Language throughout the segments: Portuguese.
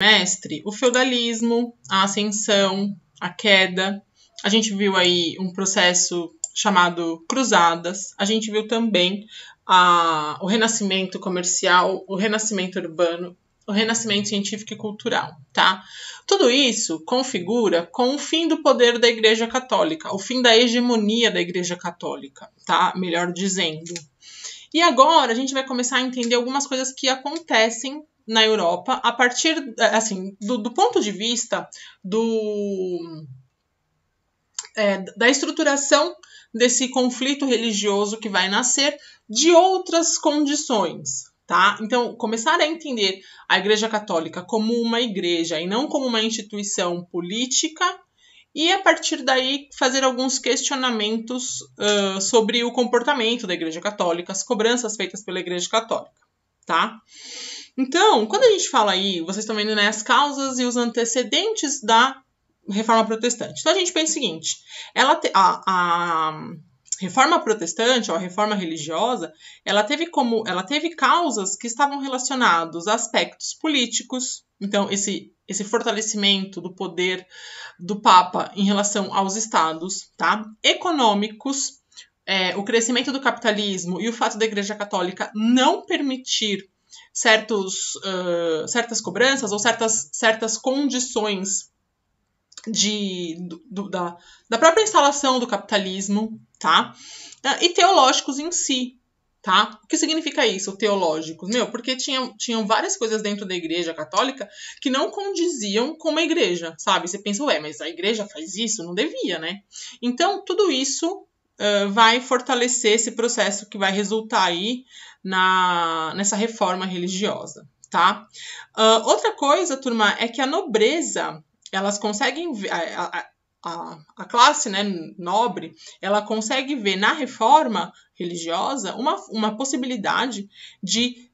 Mestre, o feudalismo, a ascensão, a queda. A gente viu aí um processo chamado cruzadas. A gente viu também o renascimento comercial, o renascimento urbano, o renascimento científico e cultural, tá? Tudo isso configura com o fim do poder da Igreja Católica, o fim da hegemonia da Igreja Católica, tá? Melhor dizendo. E agora a gente vai começar a entender algumas coisas que acontecem na Europa a partir, assim, do ponto de vista da estruturação desse conflito religioso que vai nascer de outras condições, tá? Então, começar a entender a Igreja Católica como uma igreja e não como uma instituição política e, a partir daí, fazer alguns questionamentos sobre o comportamento da Igreja Católica, as cobranças feitas pela Igreja Católica, tá? Então, quando a gente fala aí, vocês estão vendo, né, as causas e os antecedentes da Reforma Protestante. Então, a gente pensa o seguinte, a Reforma Protestante, ou a Reforma Religiosa, ela teve causas que estavam relacionados a aspectos políticos, então, esse fortalecimento do poder do Papa em relação aos estados, tá? Econômicos, o crescimento do capitalismo e o fato da Igreja Católica não permitir certas cobranças ou certas condições da própria instalação do capitalismo, tá? E teológicos em si, tá? O que significa isso, teológicos? Porque tinham várias coisas dentro da Igreja Católica que não condiziam com uma igreja, sabe? Você pensa, mas a igreja faz isso? Não devia, né? Então, tudo isso vai fortalecer esse processo que vai resultar aí nessa reforma religiosa, tá? Outra coisa, turma, é que a nobreza, elas conseguem ver, a classe, né, nobre, ela consegue ver na reforma religiosa uma possibilidade de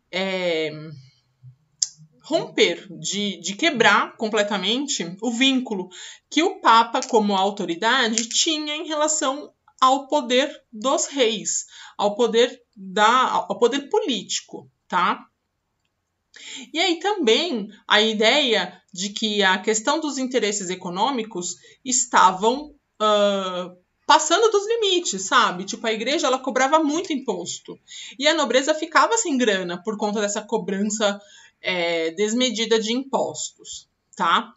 romper, de quebrar completamente o vínculo que o Papa, como autoridade, tinha em relação ao poder dos reis, ao poder político, tá? E aí também a ideia de que a questão dos interesses econômicos estavam passando dos limites, sabe? Tipo, a igreja, ela cobrava muito imposto. E a nobreza ficava sem grana por conta dessa cobrança desmedida de impostos, tá?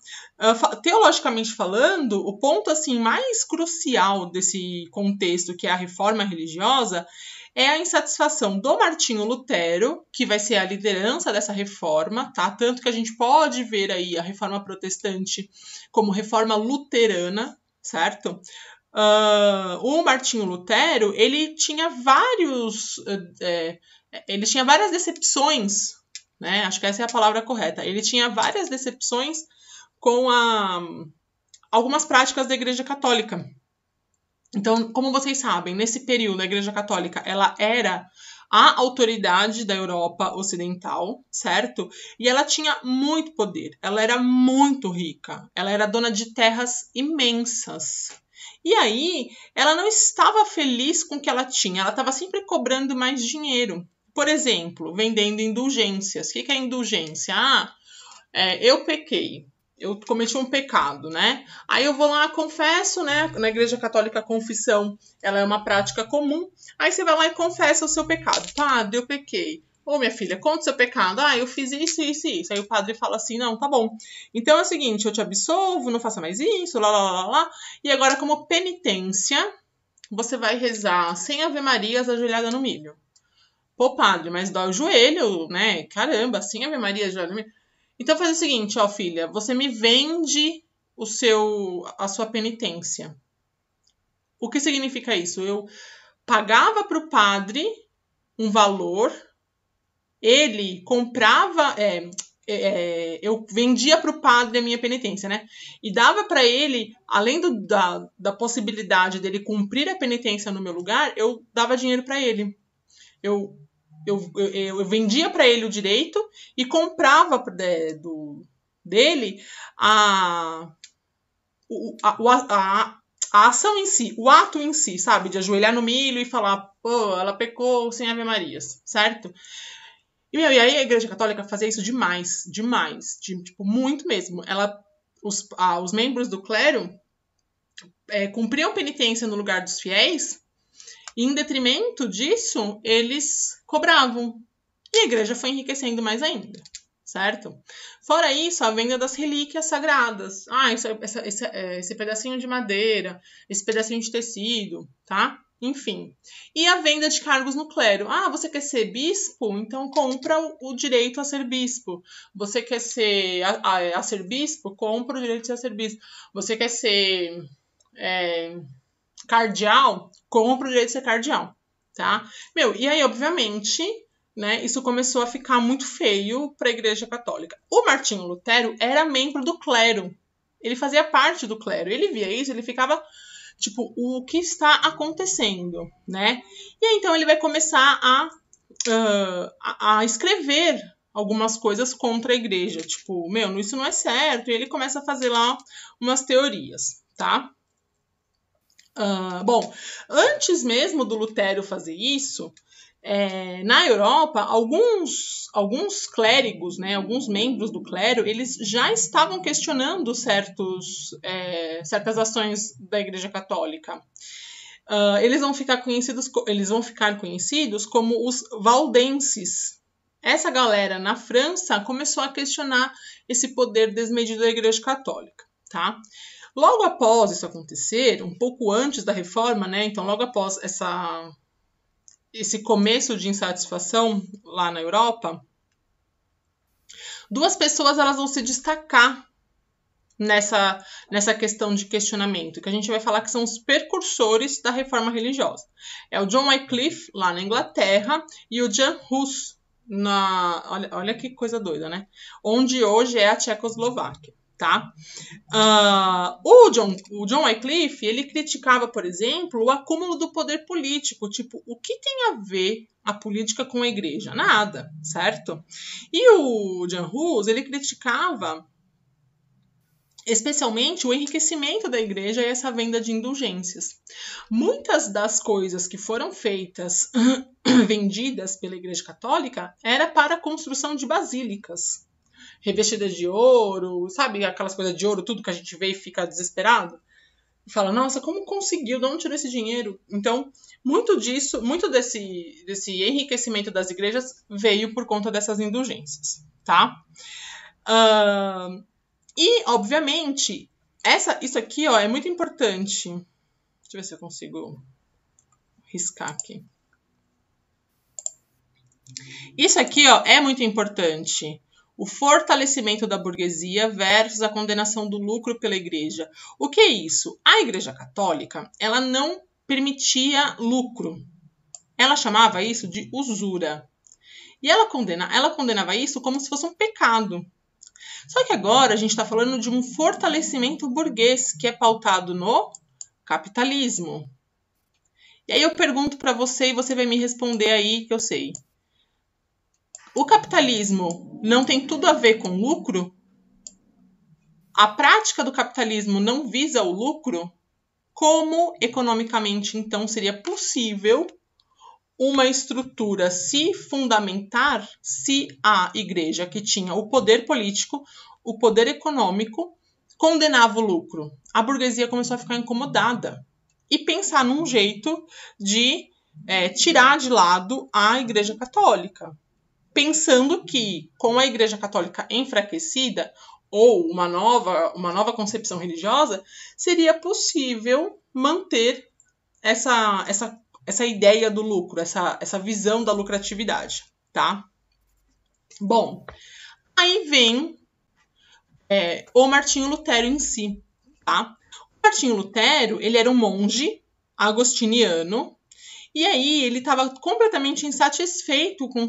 Teologicamente falando, o ponto assim mais crucial desse contexto, que é a reforma religiosa, é a insatisfação do Martinho Lutero, que vai ser a liderança dessa reforma, tá? Tanto que a gente pode ver aí a reforma protestante como reforma luterana, certo? O Martinho Lutero, ele tinha várias decepções, né? Acho que essa é a palavra correta. Ele tinha várias decepções com algumas práticas da Igreja Católica. Então, como vocês sabem, nesse período a Igreja Católica ela era a autoridade da Europa Ocidental, certo? E ela tinha muito poder, ela era muito rica, ela era dona de terras imensas. E aí, ela não estava feliz com o que ela tinha, ela estava sempre cobrando mais dinheiro. Por exemplo, vendendo indulgências. O que é indulgência? Eu pequei. Eu cometi um pecado, né? Aí eu vou lá, confesso, né? Na Igreja Católica, a confissão, ela é uma prática comum. Aí você vai lá e confessa o seu pecado. Padre, eu pequei. Ô, minha filha, conta o seu pecado. Eu fiz isso, isso e isso. Aí o padre fala assim, não, tá bom. Então é o seguinte, eu te absolvo, não faça mais isso, lá. E agora, como penitência, você vai rezar 100 Ave-Marias ajoelhada no milho. Pô, padre, mas dói o joelho, né? Caramba, 100 Ave-Marias ajoelhada no milho. Então faz o seguinte, ó, filha, você me vende a sua penitência. O que significa isso? Eu pagava para o padre um valor, ele comprava, eu vendia para o padre a minha penitência, né? E dava para ele, além da possibilidade dele cumprir a penitência no meu lugar, eu dava dinheiro para ele. Eu vendia para ele o direito e comprava dele a ação em si, o ato em si, sabe? De ajoelhar no milho e falar, pô, ela pecou sem Ave Marias, certo? E aí a Igreja Católica fazia isso demais, tipo, muito mesmo. Os membros do clero cumpriam penitência no lugar dos fiéis, e em detrimento disso, eles cobravam. E a igreja foi enriquecendo mais ainda, certo? Fora isso, a venda das relíquias sagradas. Esse pedacinho de madeira, esse pedacinho de tecido, tá? Enfim. E a venda de cargos no clero. Você quer ser bispo? Então compra o direito a ser bispo. Você quer ser a ser bispo? Compra o direito a ser bispo. Você quer ser cardeal? Compra o direito de ser cardeal, tá? E aí, obviamente, né, isso começou a ficar muito feio para a Igreja Católica. O Martinho Lutero era membro do clero. Ele fazia parte do clero. Ele via isso, ele ficava tipo, o que está acontecendo, né? E aí, então ele vai começar a escrever algumas coisas contra a igreja, tipo, isso não é certo, e ele começa a fazer lá umas teorias, tá? Bom, antes mesmo do Lutero fazer isso, na Europa, alguns clérigos, né, alguns membros do clero, eles já estavam questionando certas ações da Igreja Católica. Eles vão ficar conhecidos como os valdenses. Essa galera na França começou a questionar esse poder desmedido da Igreja Católica, tá? Logo após isso acontecer, um pouco antes da reforma, né? Então, logo após esse começo de insatisfação lá na Europa, duas pessoas elas vão se destacar nessa questão de questionamento, que a gente vai falar que são os precursores da reforma religiosa. É o John Wycliffe, lá na Inglaterra, e o Jan Hus, olha que coisa doida, né? Onde hoje é a Tchecoslováquia. Tá? O John Wycliffe, ele criticava, por exemplo, o acúmulo do poder político, tipo, o que tem a ver a política com a igreja? Nada, certo? E o Jan Hus, ele criticava especialmente o enriquecimento da igreja e essa venda de indulgências. Muitas das coisas que foram feitas, vendidas pela Igreja Católica, era para a construção de basílicas, revestidas de ouro, sabe aquelas coisas de ouro, tudo que a gente vê e fica desesperado? E fala, nossa, como conseguiu? De onde tirou esse dinheiro? Então, muito desse enriquecimento das igrejas veio por conta dessas indulgências, tá? E, obviamente, isso aqui é muito importante. Deixa eu ver se eu consigo riscar aqui. Isso aqui é muito importante. O fortalecimento da burguesia versus a condenação do lucro pela igreja. O que é isso? A Igreja Católica, ela não permitia lucro. Ela chamava isso de usura. E ela condenava isso como se fosse um pecado. Só que agora a gente está falando de um fortalecimento burguês que é pautado no capitalismo. E aí eu pergunto para você e você vai me responder aí que eu sei. O capitalismo não tem tudo a ver com lucro? A prática do capitalismo não visa o lucro? Como economicamente, então, seria possível uma estrutura se fundamentar se a igreja, que tinha o poder político, o poder econômico, condenava o lucro? A burguesia começou a ficar incomodada e pensar num jeito de tirar de lado a Igreja Católica, pensando que, com a Igreja Católica enfraquecida, ou uma nova concepção religiosa, seria possível manter essa ideia do lucro, essa visão da lucratividade, tá? Bom, aí vem o Martinho Lutero em si, tá? O Martinho Lutero, ele era um monge agostiniano, e aí ele estava completamente insatisfeito com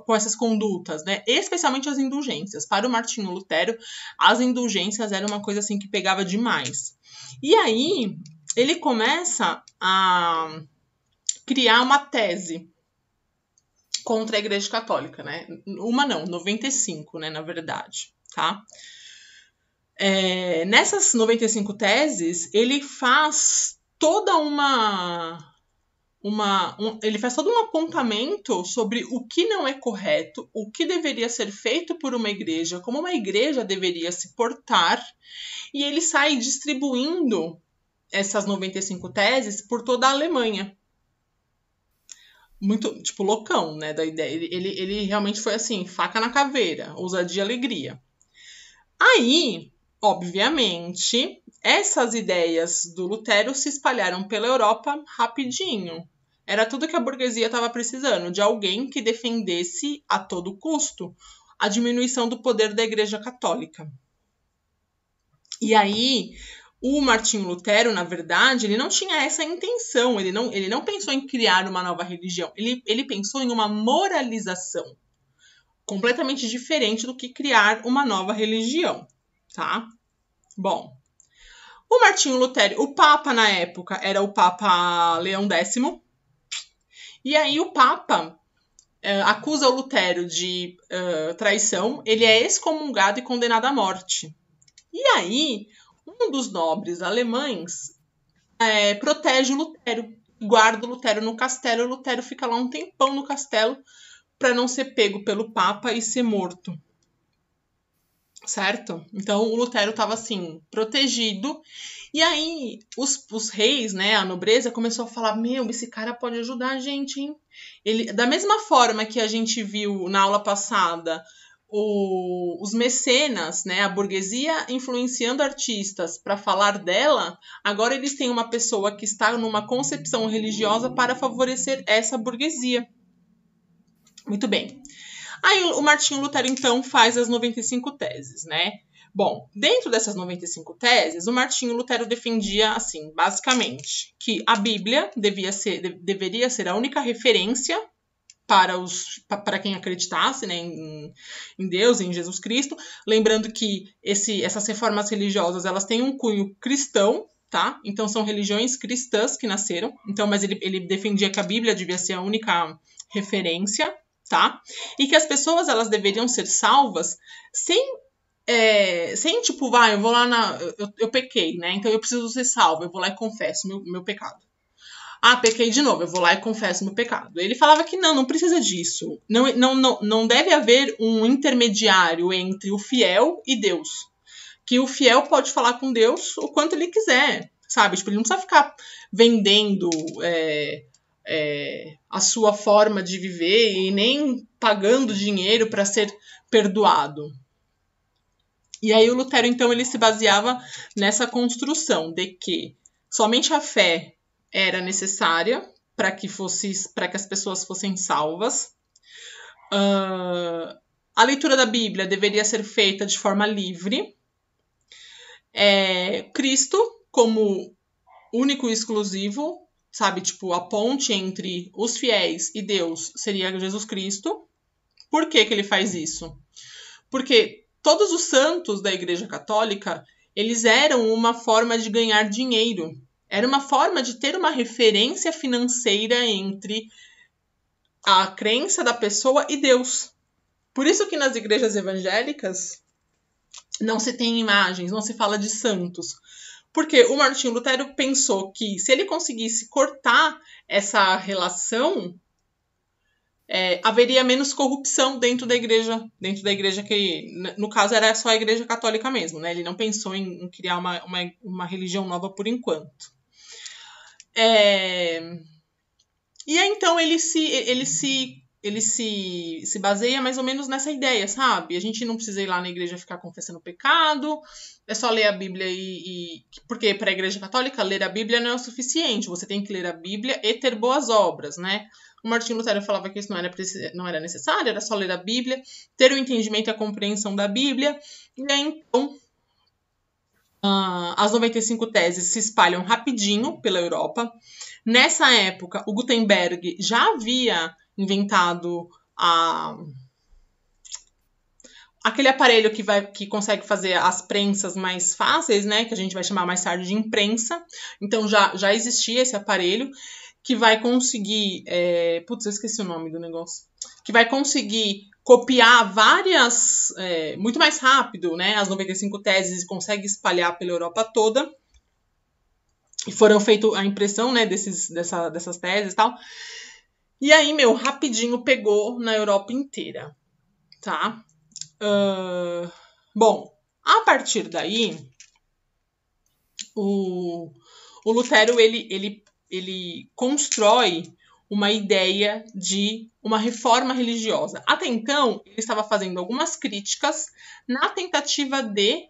com essas condutas, né? Especialmente as indulgências. Para o Martinho Lutero, as indulgências eram uma coisa assim que pegava demais. E aí ele começa a criar uma tese contra a Igreja Católica, né? 95, né, na verdade, tá? Nessas 95 teses, ele faz toda uma ele faz todo um apontamento sobre o que não é correto, o que deveria ser feito por uma igreja, como uma igreja deveria se portar, e ele sai distribuindo essas 95 teses por toda a Alemanha. Muito, tipo, loucão, né, da ideia. Ele realmente foi assim, faca na caveira, ousadia e alegria. Aí, obviamente, essas ideias do Lutero se espalharam pela Europa rapidinho. Era tudo que a burguesia estava precisando, de alguém que defendesse a todo custo a diminuição do poder da Igreja Católica. E aí, o Martinho Lutero, na verdade, ele não tinha essa intenção, ele não pensou em criar uma nova religião, ele pensou em uma moralização completamente diferente do que criar uma nova religião, tá? Bom, o Martinho Lutero, o Papa na época era o Papa Leão X, e aí o Papa acusa o Lutero de traição, ele é excomungado e condenado à morte. E aí, um dos nobres alemães protege o Lutero, guarda o Lutero no castelo, e o Lutero fica lá um tempão no castelo para não ser pego pelo Papa e ser morto. Certo? Então, o Lutero estava, assim, protegido. E aí, os reis, né, a nobreza, começou a falar, esse cara pode ajudar a gente, hein? Da mesma forma que a gente viu na aula passada os mecenas, né, a burguesia influenciando artistas para falar dela, agora eles têm uma pessoa que está numa concepção religiosa para favorecer essa burguesia. Muito bem. Aí o Martinho Lutero, então, faz as 95 teses, né? Bom, dentro dessas 95 teses, o Martinho Lutero defendia, assim, basicamente, que a Bíblia deveria ser a única referência para quem acreditasse, né, em Deus, em Jesus Cristo. Lembrando que essas reformas religiosas, elas têm um cunho cristão, tá? Então, são religiões cristãs que nasceram. Então, mas ele defendia que a Bíblia devia ser a única referência, tá? E que as pessoas, elas deveriam ser salvas sem tipo, eu vou lá eu pequei, né? Então eu preciso ser salvo, eu vou lá e confesso meu pecado. Pequei de novo, eu vou lá e confesso meu pecado. Ele falava que não precisa disso. Não deve haver um intermediário entre o fiel e Deus. Que o fiel pode falar com Deus o quanto ele quiser, sabe? Tipo, ele não precisa ficar vendendo a sua forma de viver e nem pagando dinheiro para ser perdoado. E aí o Lutero, então, ele se baseava nessa construção de que somente a fé era necessária para que as pessoas fossem salvas. A leitura da Bíblia deveria ser feita de forma livre. Cristo como único e exclusivo, sabe? Tipo, a ponte entre os fiéis e Deus seria Jesus Cristo. Por que ele faz isso? Porque todos os santos da Igreja Católica, eles eram uma forma de ganhar dinheiro. Era uma forma de ter uma referência financeira entre a crença da pessoa e Deus. Por isso que nas igrejas evangélicas não se tem imagens, não se fala de santos. Porque o Martinho Lutero pensou que se ele conseguisse cortar essa relação, haveria menos corrupção dentro da igreja que, no caso, era só a Igreja Católica mesmo, né? Ele não pensou em criar uma religião nova por enquanto. E aí, então, ele se baseia mais ou menos nessa ideia, sabe? A gente não precisa ir lá na igreja ficar confessando pecado, é só ler a Bíblia porque para a Igreja Católica, ler a Bíblia não é o suficiente, você tem que ler a Bíblia e ter boas obras, né? O Martinho Lutero falava que isso não era necessário, era só ler a Bíblia, ter o entendimento e a compreensão da Bíblia, e aí, então, as 95 teses se espalham rapidinho pela Europa. Nessa época, o Gutenberg já havia inventado aquele aparelho que consegue fazer as prensas mais fáceis, né? Que a gente vai chamar mais tarde de imprensa. Então, já existia esse aparelho que vai conseguir... eu esqueci o nome do negócio. Que vai conseguir copiar várias... muito mais rápido, né? As 95 teses e consegue espalhar pela Europa toda. E foram feito a impressão, né, dessas teses e tal. E aí, rapidinho pegou na Europa inteira, tá? Bom, a partir daí, o Lutero, ele constrói uma ideia de uma reforma religiosa. Até então, ele estava fazendo algumas críticas na tentativa de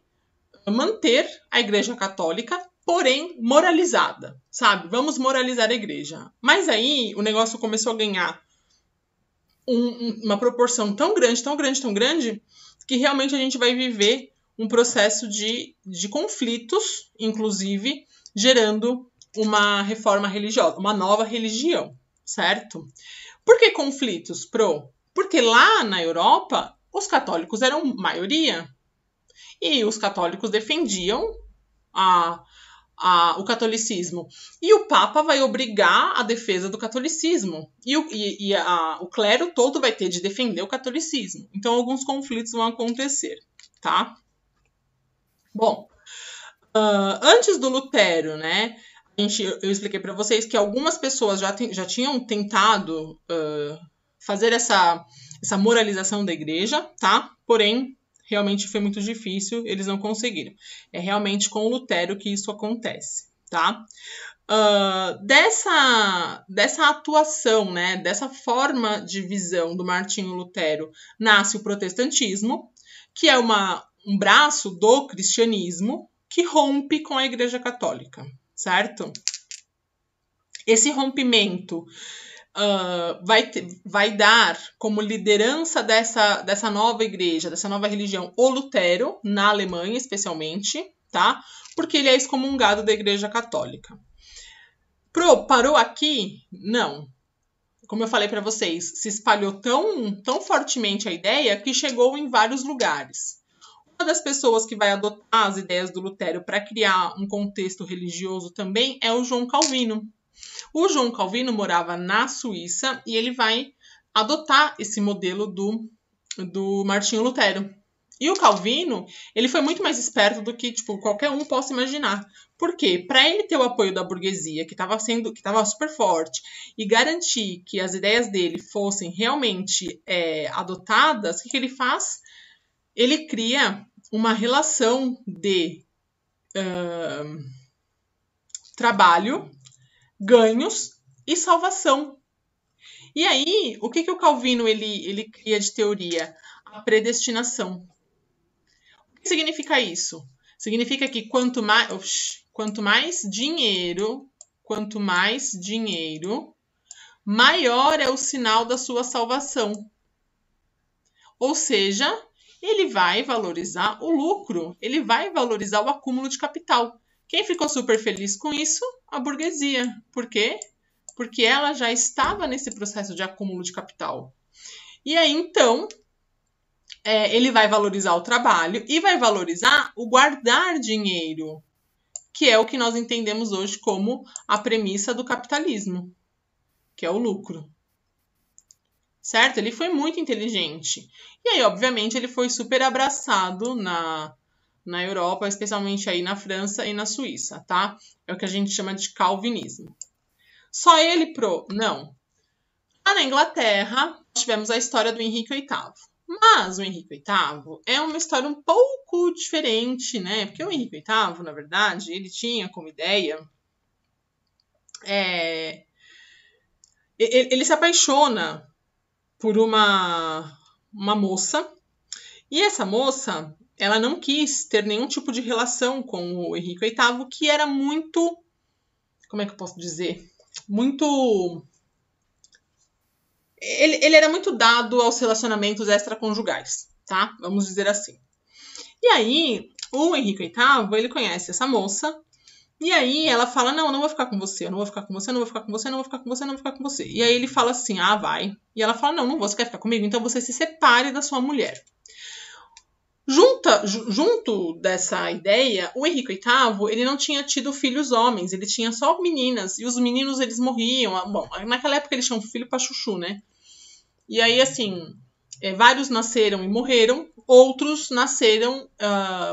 manter a Igreja Católica, porém moralizada, sabe? Vamos moralizar a Igreja. Mas aí o negócio começou a ganhar uma proporção tão grande, tão grande, tão grande, que realmente a gente vai viver um processo de conflitos, inclusive, gerando uma reforma religiosa, uma nova religião, certo? Por que conflitos, Porque lá na Europa, os católicos eram maioria. E os católicos defendiam o catolicismo. E o Papa vai obrigar a defesa do catolicismo. E o clero todo vai ter de defender o catolicismo. Então, alguns conflitos vão acontecer, tá? Bom, antes do Lutero, né? Eu expliquei para vocês que algumas pessoas já tinham tentado fazer essa moralização da igreja, tá? Porém, realmente foi muito difícil, eles não conseguiram. É realmente com o Lutero que isso acontece, tá? Dessa atuação, né, dessa forma de visão do Martinho Lutero, nasce o protestantismo, que é um braço do cristianismo que rompe com a Igreja Católica, certo? Esse rompimento vai dar como liderança dessa nova igreja, dessa nova religião, o Lutero, na Alemanha especialmente, tá? Porque ele é excomungado da Igreja Católica. Parou aqui? Não. Como eu falei para vocês, se espalhou tão fortemente a ideia que chegou em vários lugares. Uma das pessoas que vai adotar as ideias do Lutero para criar um contexto religioso também é o João Calvino. O João Calvino morava na Suíça e ele vai adotar esse modelo do Martinho Lutero. E o Calvino, ele foi muito mais esperto do que qualquer um possa imaginar. Por quê? Para ele ter o apoio da burguesia, que estava super forte, e garantir que as ideias dele fossem realmente adotadas, o que ele faz? Ele cria uma relação de trabalho, ganhos e salvação. E aí, o que o Calvino ele cria de teoria? A predestinação. O que significa isso? Significa que quanto mais dinheiro, maior é o sinal da sua salvação. Ou seja, ele vai valorizar o lucro, ele vai valorizar o acúmulo de capital. Quem ficou super feliz com isso? A burguesia. Por quê? Porque ela já estava nesse processo de acúmulo de capital. E aí, então, ele vai valorizar o trabalho e vai valorizar o guardar dinheiro, que é o que nós entendemos hoje como a premissa do capitalismo, que é o lucro. Certo? Ele foi muito inteligente. E aí, obviamente, ele foi super abraçado na Europa, especialmente aí na França e na Suíça, tá? É o que a gente chama de calvinismo. Só ele Não. Lá na Inglaterra, tivemos a história do Henrique VIII. Mas o Henrique VIII é uma história um pouco diferente, né? Porque o Henrique VIII, na verdade, ele tinha como ideia... Ele se apaixona por uma moça, e essa moça, ela não quis ter nenhum tipo de relação com o Henrique VIII, que era muito, como é que eu posso dizer? Ele era muito dado aos relacionamentos extraconjugais, tá? Vamos dizer assim. E aí, o Henrique VIII, ele conhece essa moça, e aí ela fala, não vou ficar com você, eu não vou ficar com você, não vou ficar com você, não vou ficar com você, não vou ficar com você. E aí ele fala assim, vai. E ela fala, não vou, você quer ficar comigo? Então você se separe da sua mulher. Junto dessa ideia, o Henrique VIII, ele não tinha tido filhos homens, ele tinha só meninas, e os meninos, eles morriam. Bom, naquela época eles tinham filho pra chuchu, né? E aí, assim, vários nasceram e morreram, outros nasceram,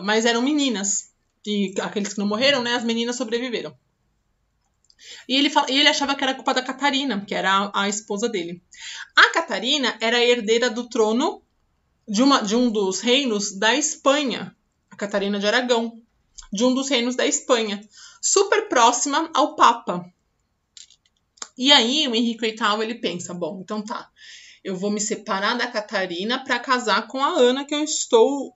mas eram meninas. E aqueles que não morreram, né, as meninas sobreviveram. E ele achava que era culpa da Catarina, que era a esposa dele. A Catarina era a herdeira do trono de um dos reinos da Espanha. A Catarina de Aragão. De um dos reinos da Espanha. Super próxima ao Papa. E aí o Henrique VIII ele pensa, bom, então tá. Eu vou me separar da Catarina para casar com a Ana, que eu estou,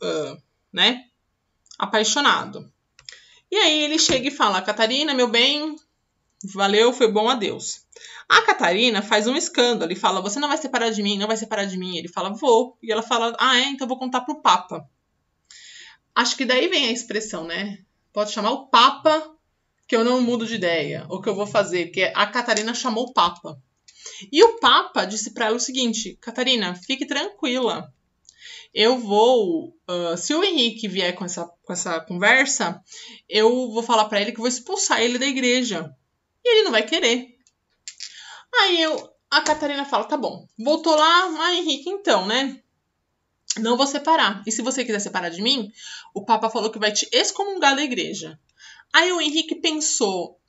apaixonado. E aí ele chega e fala, Catarina, meu bem, valeu, foi bom, adeus. A Catarina faz um escândalo e fala, você não vai separar de mim, não vai separar de mim. Ele fala, vou. E ela fala, então vou contar pro Papa. Acho que daí vem a expressão, né? Pode chamar o Papa que eu não mudo de ideia, ou que eu vou fazer, porque a Catarina chamou o Papa. E o Papa disse para ela o seguinte, Catarina, fique tranquila. Eu vou, se o Henrique vier com essa conversa, eu vou falar para ele que vou expulsar ele da igreja. E ele não vai querer. Aí a Catarina fala, tá bom. Voltou lá, Henrique, então, né? Não vou separar. E se você quiser separar de mim, o Papa falou que vai te excomungar da igreja. Aí o Henrique pensou,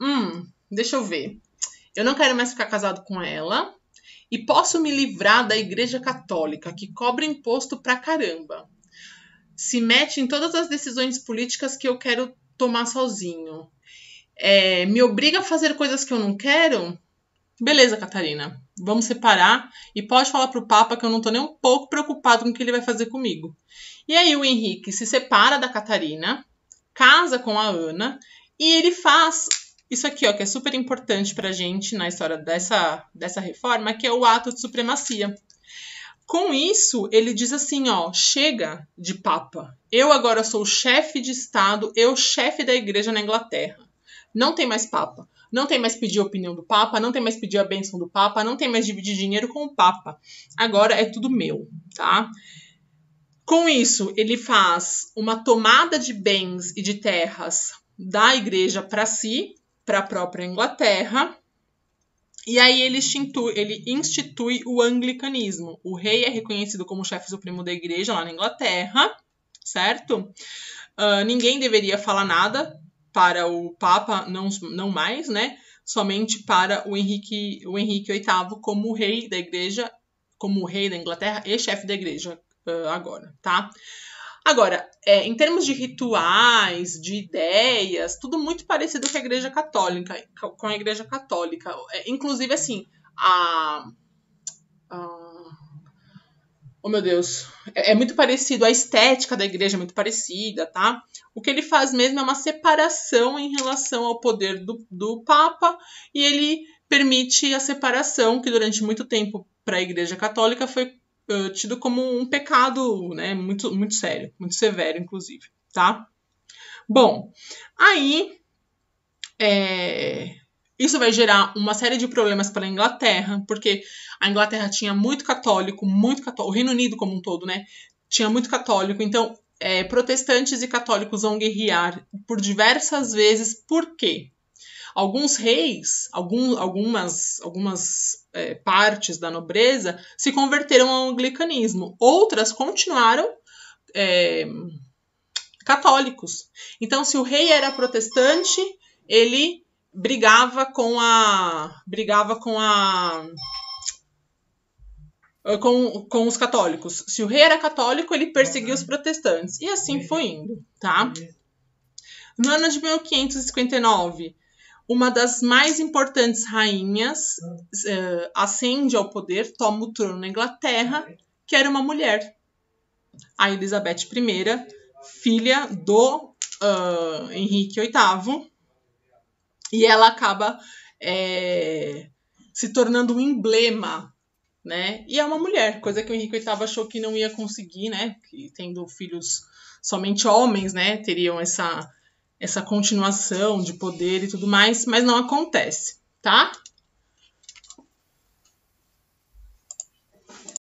deixa eu ver. Eu não quero mais ficar casado com ela e posso me livrar da igreja católica, que cobra imposto pra caramba. Se mete em todas as decisões políticas que eu quero tomar sozinho. Me obriga a fazer coisas que eu não quero. Beleza, Catarina, vamos separar e pode falar pro Papa que eu não tô nem um pouco preocupado com o que ele vai fazer comigo. E aí o Henrique se separa da Catarina, casa com a Ana e ele faz isso aqui, ó, que é super importante pra gente na história dessa reforma, que é o ato de supremacia. Com isso, ele diz assim, ó, chega de Papa. Eu agora sou chefe de Estado, eu chefe da igreja na Inglaterra. Não tem mais Papa. Não tem mais pedir a opinião do Papa, não tem mais pedir a bênção do Papa, não tem mais dividir dinheiro com o Papa. Agora é tudo meu, tá? Com isso, ele faz uma tomada de bens e de terras da igreja para si, para a própria Inglaterra, e aí ele institui o anglicanismo. O rei é reconhecido como chefe supremo da igreja lá na Inglaterra, certo? Ninguém deveria falar nada para o Papa, não mais, né? Somente para o Henrique VIII como rei da igreja, como rei da Inglaterra e chefe da igreja agora, tá? Agora, em termos de rituais, de ideias, tudo muito parecido com a Igreja Católica. Inclusive, assim, oh, meu Deus. É muito parecido, a estética da igreja é muito parecida, tá? O que ele faz mesmo é uma separação em relação ao poder do Papa e ele permite a separação que durante muito tempo para a Igreja Católica foi tido como um pecado, né, muito, muito sério, muito severo, inclusive, tá? Bom, aí isso vai gerar uma série de problemas para a Inglaterra, porque a Inglaterra tinha muito católico, o Reino Unido como um todo, né, tinha muito católico, então protestantes e católicos vão guerrear por diversas vezes. Por quê? Alguns reis, algumas partes da nobreza se converteram ao anglicanismo. Outras continuaram católicos. Então, se o rei era protestante, ele brigava com os católicos. Se o rei era católico, ele perseguia os protestantes. E assim foi indo, tá? No ano de 1559, uma das mais importantes rainhas ascende ao poder, toma o trono na Inglaterra, que era uma mulher. A Elizabeth I, filha do Henrique VIII, e ela acaba se tornando um emblema, né? E é uma mulher, coisa que o Henrique VIII achou que não ia conseguir, né? Que tendo filhos somente homens, né? Teriam essa continuação de poder e tudo mais, mas não acontece, tá?